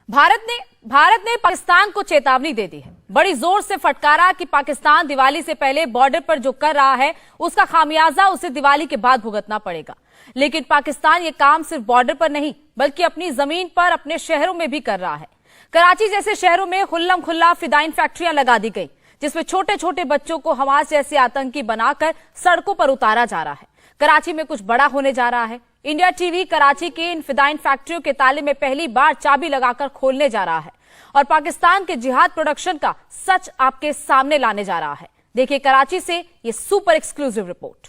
भारत ने पाकिस्तान को चेतावनी दे दी है। बड़ी जोर से फटकारा कि पाकिस्तान दिवाली से पहले बॉर्डर पर जो कर रहा है उसका खामियाजा उसे दिवाली के बाद भुगतना पड़ेगा। लेकिन पाकिस्तान ये काम सिर्फ बॉर्डर पर नहीं बल्कि अपनी जमीन पर अपने शहरों में भी कर रहा है। कराची जैसे शहरों में खुल्लम खुल्ला फिदाइन फैक्ट्रियां लगा दी गई जिसमें छोटे छोटे बच्चों को हमास जैसे आतंकी बनाकर सड़कों पर उतारा जा रहा है। कराची में कुछ बड़ा होने जा रहा है। इंडिया टीवी कराची के इन फिदाइन फैक्ट्रियों के ताले में पहली बार चाबी लगाकर खोलने जा रहा है और पाकिस्तान के जिहाद प्रोडक्शन का सच आपके सामने लाने जा रहा है। देखिए कराची से ये सुपर एक्सक्लूसिव रिपोर्ट।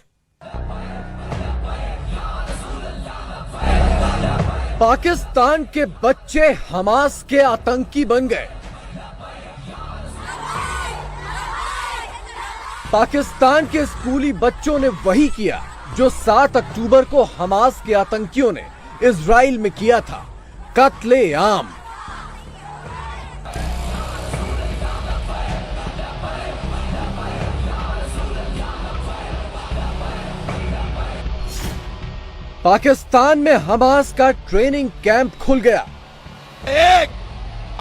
पाकिस्तान के बच्चे हमास के आतंकी बन गए। पाकिस्तान के स्कूली बच्चों ने वही किया जो 7 अक्टूबर को हमास के आतंकियों ने इजराइल में किया था, कत्ले आम। पाकिस्तान में हमास का ट्रेनिंग कैंप खुल गया। एक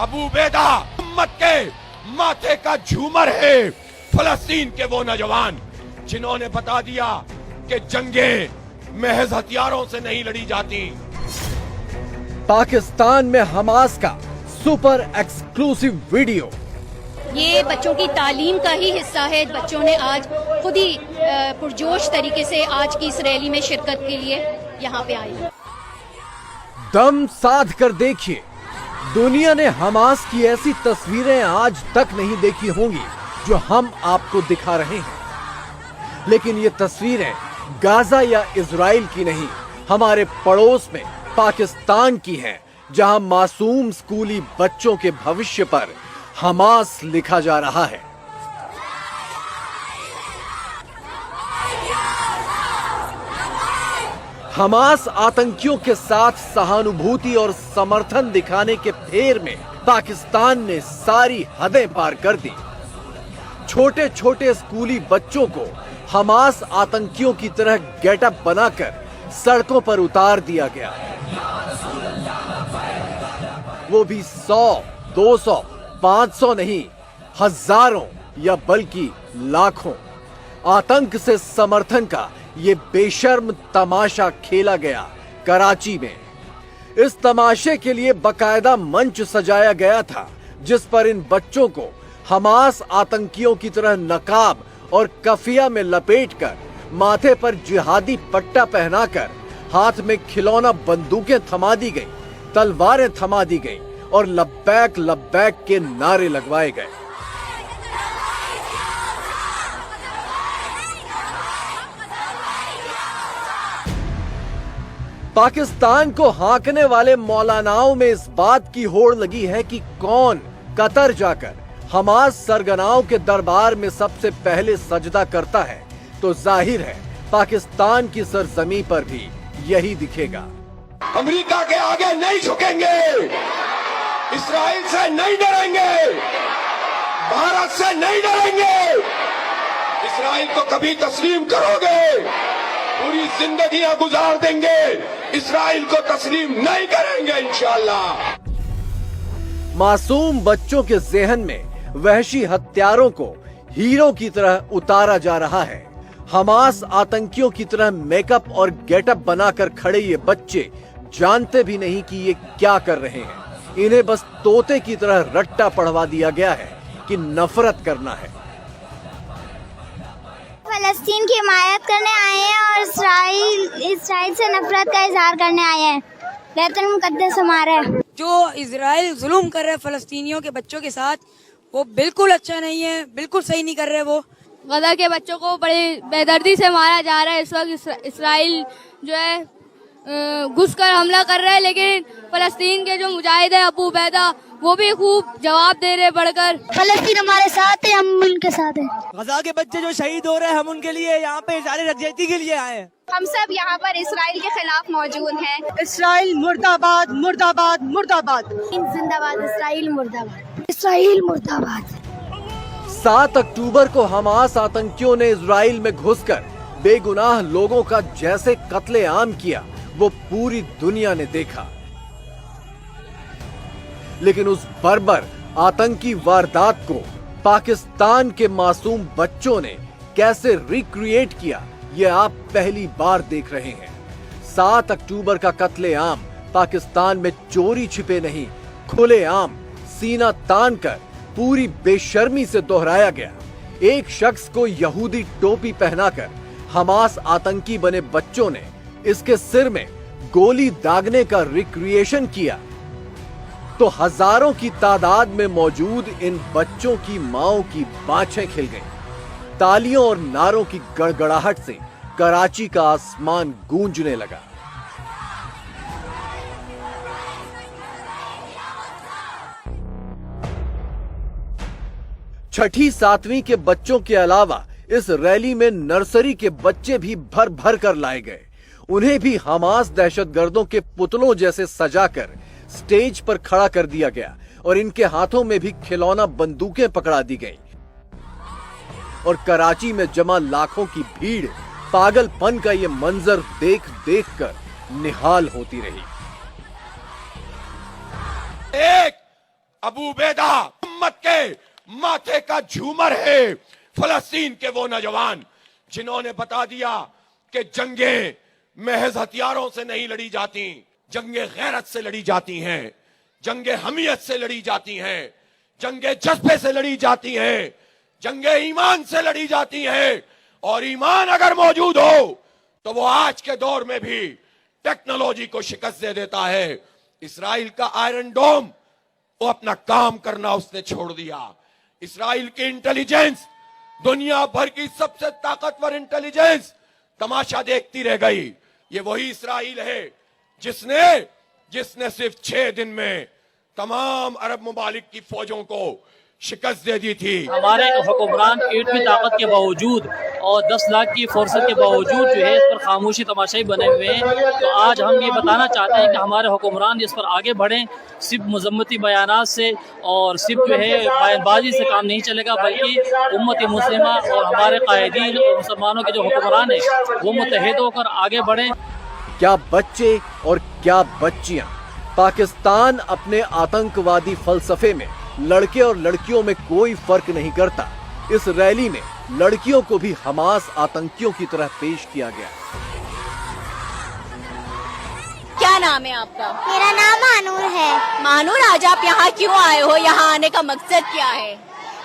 अबू उबैदा उम्मत के माथे का झूमर है, फलस्तीन के वो नौजवान जिन्होंने बता दिया कि जंगें महज हथियारों से नहीं लड़ी जाती। पाकिस्तान में हमास का सुपर एक्सक्लूसिव वीडियो। ये बच्चों की तालीम का ही हिस्सा है। बच्चों ने आज खुद ही पुरजोश तरीके से आज की इस रैली में शिरकत के लिए यहाँ पे आए। दम साध कर देखिए, दुनिया ने हमास की ऐसी तस्वीरें आज तक नहीं देखी होंगी जो हम आपको दिखा रहे हैं। लेकिन ये तस्वीरें गाजा या इजराइल की नहीं, हमारे पड़ोस में पाकिस्तान की हैं, जहां मासूम स्कूली बच्चों के भविष्य पर हमास लिखा जा रहा है। हमास आतंकियों के साथ सहानुभूति और समर्थन दिखाने के फेर में पाकिस्तान ने सारी हदें पार कर दी। छोटे छोटे स्कूली बच्चों को हमास आतंकियों की तरह गेटअप बनाकर सड़कों पर उतार दिया गया। वो भी 100, 200, 500 नहीं, हजारों या बल्कि लाखों। आतंक से समर्थन का ये बेशर्म तमाशा खेला गया कराची में। इस तमाशे के लिए बकायदा मंच सजाया गया था जिस पर इन बच्चों को हमास आतंकियों की तरह नकाब और कफिया में लपेटकर, माथे पर जिहादी पट्टा पहनाकर, हाथ में खिलौना बंदूकें थमा दी गई, तलवारें थमा दी गई और लब्बैक लब्बैक के नारे लगवाए गए। पाकिस्तान को हांकने वाले मौलानाओं में इस बात की होड़ लगी है कि कौन कतर जाकर हमास सरगनाओं के दरबार में सबसे पहले सजदा करता है, तो जाहिर है पाकिस्तान की सरजमी पर भी यही दिखेगा। अमेरिका के आगे नहीं झुकेंगे, इस्राइल से नहीं डरेंगे, भारत से नहीं डरेंगे। इस्राइल को कभी तस्लीम करोगे, पूरी जिंदगियां गुजार देंगे, इस्राइल को तस्लीम नहीं करेंगे इंशाअल्लाह। मासूम बच्चों के ज़हन में वहशी हत्यारों को हीरो की तरह उतारा जा रहा है। हमास आतंकियों की तरह मेकअप और गेटअप बनाकर खड़े ये बच्चे जानते भी नहीं कि ये क्या कर रहे हैं। इन्हें बस तोते की तरह रट्टा पढ़वा दिया गया है कि नफरत करना है। फलस्तीन की हिमायत करने आए हैं और इस्राइल से नफरत का इजहार करने आए हैं। बैतुल मुकद्दस हमारा है। जो इजराइल जुल्म कर रहे हैं फलस्तीनियों के बच्चों के साथ, वो बिल्कुल अच्छा नहीं है, बिल्कुल सही नहीं कर रहे। वो गजा के बच्चों को बड़ी बेदर्दी से मारा जा रहा है। इस वक्त इस्राइल जो है घुसकर हमला कर रहा है, लेकिन फलस्तीन के जो मुजाहिद है अबू उबैदा, वो भी खूब जवाब दे रहे बढ़कर। फलस्तीन हमारे साथ है, हम उनके साथ हैं। गजा के बच्चे जो शहीद हो रहे हैं, हम उनके लिए यहाँ पे इज़हार यकजहती के लिए आए हैं। हम सब यहाँ पर इस्राइल के खिलाफ मौजूद हैं। इस्राइल मुर्दाबाद, मुर्दाबाद, मुर्दाबाद। जिंदाबाद इस्राइल, मुर्दाबाद इस्राइल, मुर्दाबाद। 7 अक्टूबर को हमास आतंकियों ने इजराइल में घुसकर बेगुनाह लोगों का जैसे कत्लेआम किया, वो पूरी दुनिया ने देखा। लेकिन उस बर्बर आतंकी वारदात को पाकिस्तान के मासूम बच्चों ने कैसे रिक्रिएट किया, ये आप पहली बार देख रहे हैं। 7 अक्टूबर का कत्लेआम पाकिस्तान में चोरी छिपे नहीं, खुलेआम सीना तान कर पूरी बेशर्मी से दोहराया गया। एक शख्स को यहूदी टोपी पहनाकर हमास आतंकी बने बच्चों ने इसके सिर में गोली दागने का रिक्रिएशन किया तो हजारों की तादाद में मौजूद इन बच्चों की मांओं की बाछें खिल गईं। तालियों और नारों की गड़गड़ाहट से कराची का आसमान गूंजने लगा। छठी 7वीं के बच्चों के अलावा इस रैली में नर्सरी के बच्चे भी भर भर कर लाए गए। उन्हें भी हमास दहशतगर्दों के पुतलों जैसे सजाकर स्टेज पर खड़ा कर दिया गया और इनके हाथों में भी खिलौना बंदूकें पकड़ा दी गईं। और कराची में जमा लाखों की भीड़ पागलपन का ये मंजर देख देख कर निहाल होती रही। एक अबू बैदा उम्मत के माथे का झूमर है, फलस्तीन के वो नौजवान जिन्होंने बता दिया कि जंगें महज हथियारों से नहीं लड़ी जाती, जंगे गैरत से लड़ी जाती हैं, जंगे हमियत से लड़ी जाती हैं, जंगे जज्बे से लड़ी जाती हैं, जंगे ईमान से लड़ी जाती हैं। और ईमान अगर मौजूद हो तो वो आज के दौर में भी टेक्नोलॉजी को शिकस्त दे देता है। इस्राइल का आयरन डोम वो अपना काम करना उसने छोड़ दिया। इस्राइल की इंटेलिजेंस, दुनिया भर की सबसे ताकतवर इंटेलिजेंस तमाशा देखती रह गई। ये वही इस्राइल है जिसने सिर्फ 6 दिन में तमाम अरब मुमालिक की फौजों को शिकस्त दे दी थी। हमारे हुक्मरान इतनी ताकत के बावजूद और 10 लाख की फोर्स के बावजूद जो है इस पर खामोशी तमाशाई बने हुए हैं। तो आज हम ये बताना चाहते हैं कि हमारे हुक्मरान इस पर आगे बढ़ें। सिर्फ मजम्मती बयानात से और सिर्फ जो है बयानबाजी से काम नहीं चलेगा, बल्कि उम्मत मुस्लिमा और हमारे कायदीन और मुसलमानों के जो हुक्मरान है वो मुत्तहिद होकर आगे बढ़ें। क्या बच्चे और क्या बच्चियां पाकिस्तान अपने आतंकवादी फलसफे में लड़के और लड़कियों में कोई फर्क नहीं करता। इस रैली में लड़कियों को भी हमास आतंकियों की तरह पेश किया गया। क्या नाम है आपका? मेरा नाम मानूर है। मानूर, आज आप यहाँ क्यों आए हो? यहाँ आने का मकसद क्या है?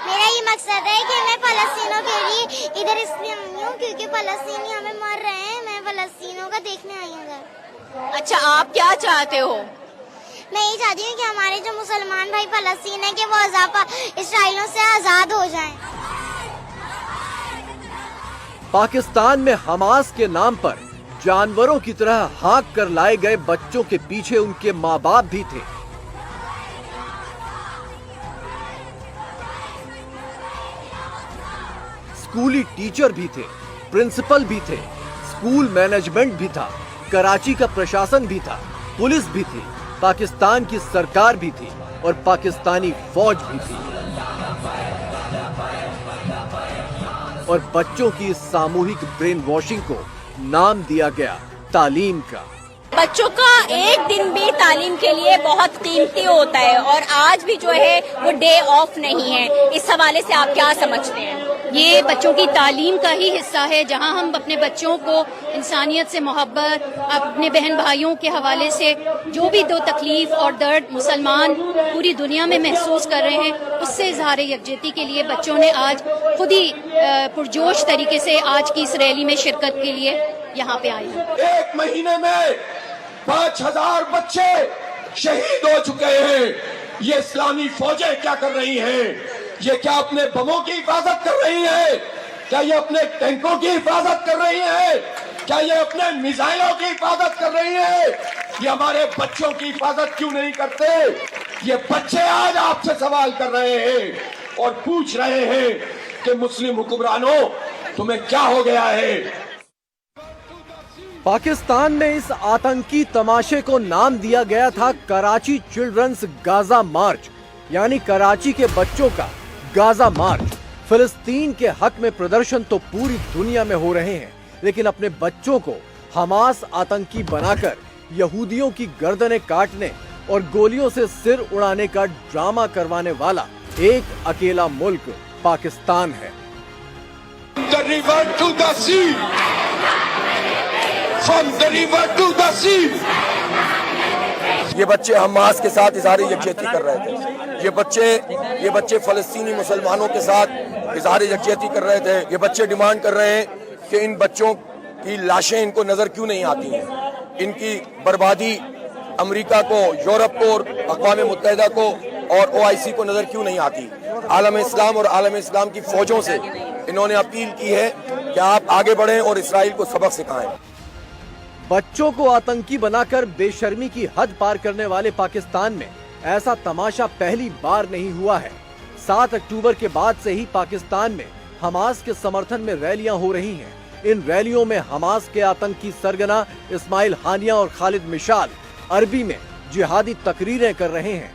मेरा ये मकसद है कि मैं फलस्तीनों के लिए इधर इसलिए आई हूँ क्योंकि फलस्तीनी हमें मर रहे हैं। मैं फलस्तीनों का देखने आई हूँ। अच्छा, आप क्या चाहते हो? मैं ये चाहती हूँ कि हमारे जो मुसलमान भाई फलस्तीन है कि वो इसराइलियों से आजाद हो जाएं। पाकिस्तान में हमास के नाम पर जानवरों की तरह हाँक कर लाए गए बच्चों के पीछे उनके माँ बाप भी थे। स्कूली टीचर भी थे, प्रिंसिपल भी थे, स्कूल मैनेजमेंट भी था, कराची का प्रशासन भी था, पुलिस भी थी, पाकिस्तान की सरकार भी थी और पाकिस्तानी फौज भी थी। और बच्चों की इस सामूहिक ब्रेन वॉशिंग को नाम दिया गया तालीम का। बच्चों का एक दिन भी तालीम के लिए बहुत कीमती होता है और आज भी जो है वो डे ऑफ नहीं है। इस हवाले से आप क्या समझते हैं? ये बच्चों की तालीम का ही हिस्सा है, जहां हम अपने बच्चों को इंसानियत से मोहब्बत, अपने बहन भाइयों के हवाले से जो भी दो तकलीफ और दर्द मुसलमान पूरी दुनिया में महसूस कर रहे हैं, उससे इजहार यकजहती के लिए बच्चों ने आज खुद ही पुरजोश तरीके से आज की इस रैली में शिरकत के लिए यहाँ पे आए हैं। 1 महीने में 5000 बच्चे शहीद हो चुके हैं। ये इस्लामी फौजें क्या कर रही हैं? ये क्या अपने बमों की हिफाजत कर रही है? क्या ये अपने टैंकों की हिफाजत कर रही है? क्या ये अपने मिसाइलों की हिफाजत कर रही है? ये हमारे बच्चों की हिफाजत क्यों नहीं करते? ये बच्चे आज आपसे सवाल कर रहे हैं और पूछ रहे हैं कि मुस्लिम हुक्मरानों तुम्हें क्या हो गया है? पाकिस्तान में इस आतंकी तमाशे को नाम दिया गया था कराची चिल्ड्रंस गाजा मार्च, यानी कराची के बच्चों का गाजा मार्च। फिलिस्तीन के हक में प्रदर्शन तो पूरी दुनिया में हो रहे हैं, लेकिन अपने बच्चों को हमास आतंकी बनाकर यहूदियों की गर्दनें काटने और गोलियों से सिर उड़ाने का ड्रामा करवाने वाला एक अकेला मुल्क पाकिस्तान है। The river to the sea. From the river to the sea. ये बच्चे हमास के साथ इजहार यकजहती कर रहे थे। ये बच्चे फलस्तीनी मुसलमानों के साथ इजहार यकजहती कर रहे थे। ये बच्चे डिमांड कर रहे हैं कि इन बच्चों की लाशें इनको नजर क्यों नहीं आती हैं। इनकी बर्बादी अमेरिका को, यूरोप को और अक़वाम मुत्तहिदा को और OIC को नजर क्यों नहीं आती। आलम इस्लाम और आलम इस्लाम की फौजों से इन्होंने अपील की है कि आप आगे बढ़ें और इसराइल को सबक सिखाएं। बच्चों को आतंकी बनाकर बेशर्मी की हद पार करने वाले पाकिस्तान में ऐसा तमाशा पहली बार नहीं हुआ है। 7 अक्टूबर के बाद से ही पाकिस्तान में हमास के समर्थन में रैलियां हो रही हैं। इन रैलियों में हमास के आतंकी सरगना इस्माइल हानिया और खालिद मिशाल अरबी में जिहादी तकरीरें कर रहे हैं।